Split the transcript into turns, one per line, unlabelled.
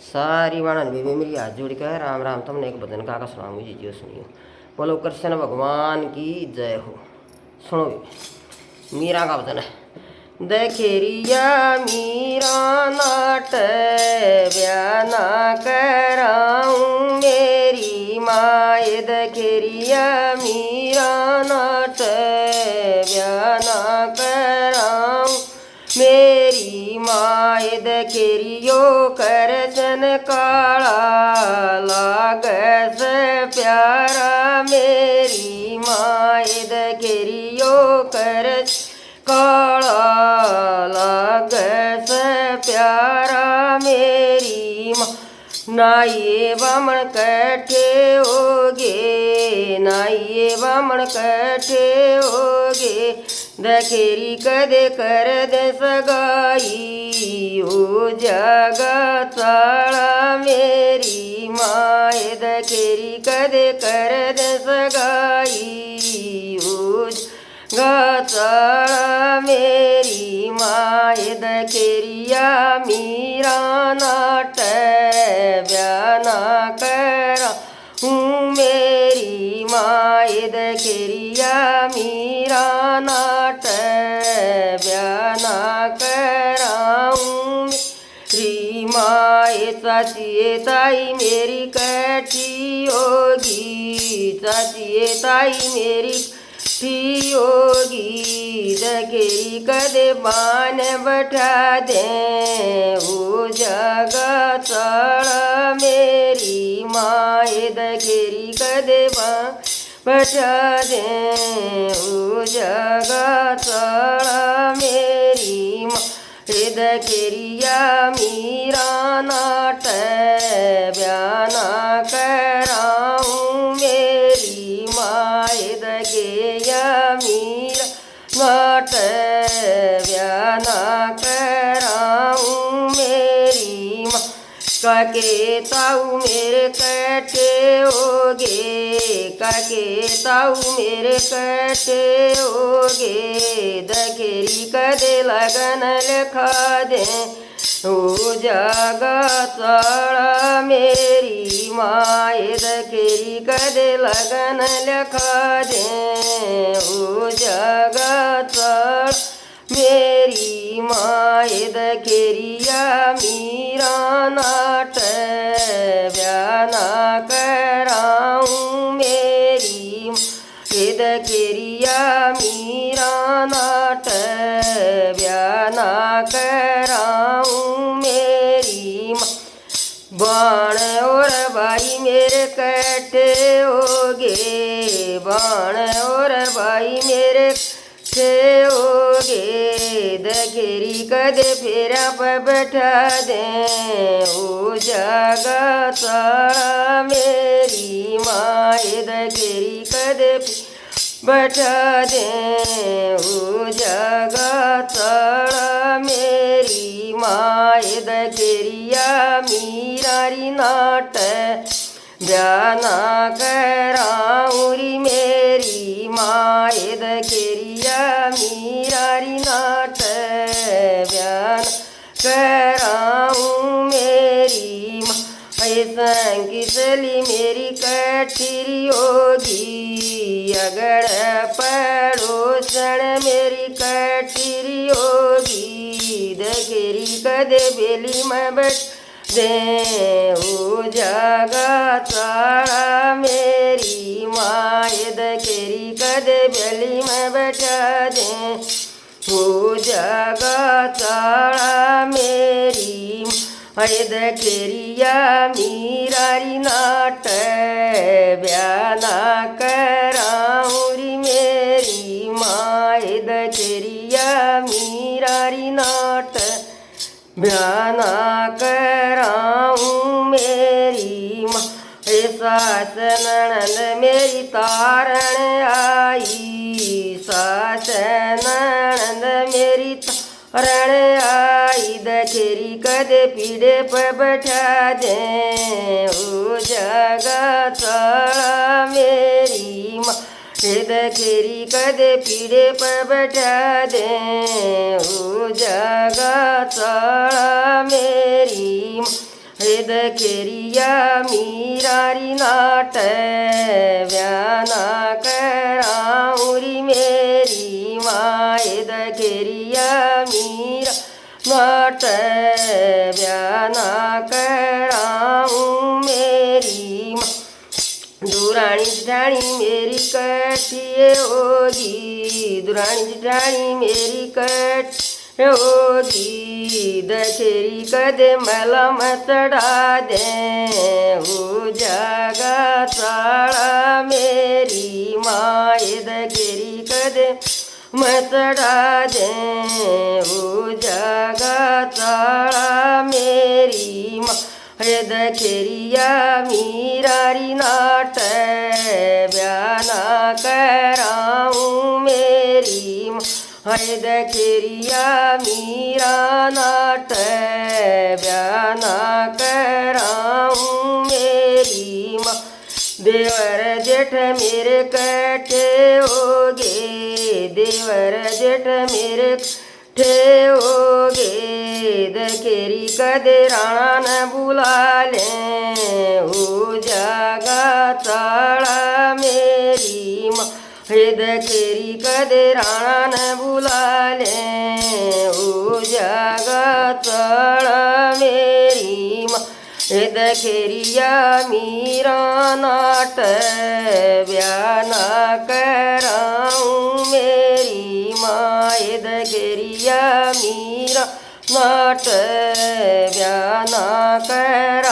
सारी वाणन बेबे मेरी हाथ जोड़ कर राम राम तुमने एक भजन का सुनाऊंगी जी जियो सुनियो। बोलो कृष्ण भगवान की जय हो। सुनो मीरा का भजन है। दखेरिया मीरा नाट ब्याना कराऊं मेरी माए दखेरिया मीरा नाट ब्याना कराऊं मेरी माए दखेरियो करचन काला लाग से प्यारा मेरी माए दखेरियो कर काला लाग से प्यारा मेरी माँ नाइए बामण कट्ठे होगे नाइए बामण कट्ठे होगे दखेरी कदे कर दे सगाई हो जागा चाड़ा मेरी माए दखेरी कदे कर दे सगाई हो गाचाड़ा मेरी माए दखेरिया मीरा नाट ब्याना करा हूँ मेरी माए दखेरिया मीरा नाट ब्याना कराऊं री माए चाचिए ताई मेरी कठी होगी चाचिए ताई मेरी होगी दखेरी कदे बान बैठा दे हो जगा चढ़ा मेरी माए दखेरी कदे बान बैठा दे हो जगा चढ़ा मेरी माँ दखेरिया मीरा नाट ब्याना कराऊं मेरी माए दखेरिया मीरा नाट ब्याना कराऊं मेरी माँ काके ताऊ मेरे कट्ठे होगे काके ताऊ मेरे कट्ठे होगे दखेरी कदे लगन लिखा दे हो जागा चाड़ा मेरी माए दखेरी कदे लगन लिखा दे हो जागा चाड़ा मेरी माए दखेरिया मीरा नाट ब्याना कराऊं मेरी माए दखेरिया मीरा नाट ब्याना कराऊं मेरी माँ बाण और भाई मेरे कट्ठे होगे बाण और भाई मेरे होगे दखेरी कदे फेरा पर बैठा दे हो जागा चाड़ा मेरी माए दखेरी कदे बैठा दे हो जागा चाड़ा मेरी माए दखेरिया मीरारी नाट ब्याना कराऊं री मेरी माए दखेरिया मीरारी नाट ब्याना कराऊं मेरी माँ संगी चली मेरी कठिरी होगी अगड़ पड़ोसन मेरी कठिरी होगी दखेरी कदे बेली में बैठ दे हो जागा चाड़ा मेरी माए दखेरी कदे बेली में बैठा दे हो जागा चाड़ा मेरी माए दखेरिया मीरारी नाट ब्याना कराऊं री मेरी माए दखेरिया मीरारी नाट ब्याना कराऊं मेरी माँ सास ननद मेरी तारण आई सास ननद मेरी तारण आई दखेरी कदे पीड़े पर बैठा दे हो जगा चढ़ा मेरी माँ दखेरी कदे पीड़े पर बैठा दे हो जगा चढ़ा मेरी दखेरिया मीरारी नाट व्याना कराऊरी मेरी माँ दखेरिया मीरा नाट व्याना कराऊँ मेरी माँ दुरानी जेठानी मेरी कठिए होगी दुरानी जेठानी मेरी कठ होगी दखेरी कदे मला में चढ़ा दे हो जागा साड़ा मेरी माँ दखेरी कदे मैं चढ़ा दे हो जागा साड़ा मेरी माँ दखेरिया मीरारी नाट व्याना कराऊँ मेरी माँ दखेरिया मीरा नाट व्याना कराऊँ मेरी माँ देवर जेठ मेरे कटे होगे देवर जेठ मेरे ठेओगे दखेरी कदे राणा न बुला ले हो जागा ताड़ा मेरी माँ दखेरी कदे राणा न बुला ले हो जागा ताड़ा मेरी माँ दखेरिया मीरा नाट व्याना कराऊँ मेरी माँ दखेरिया मीरा नाट व्याना कर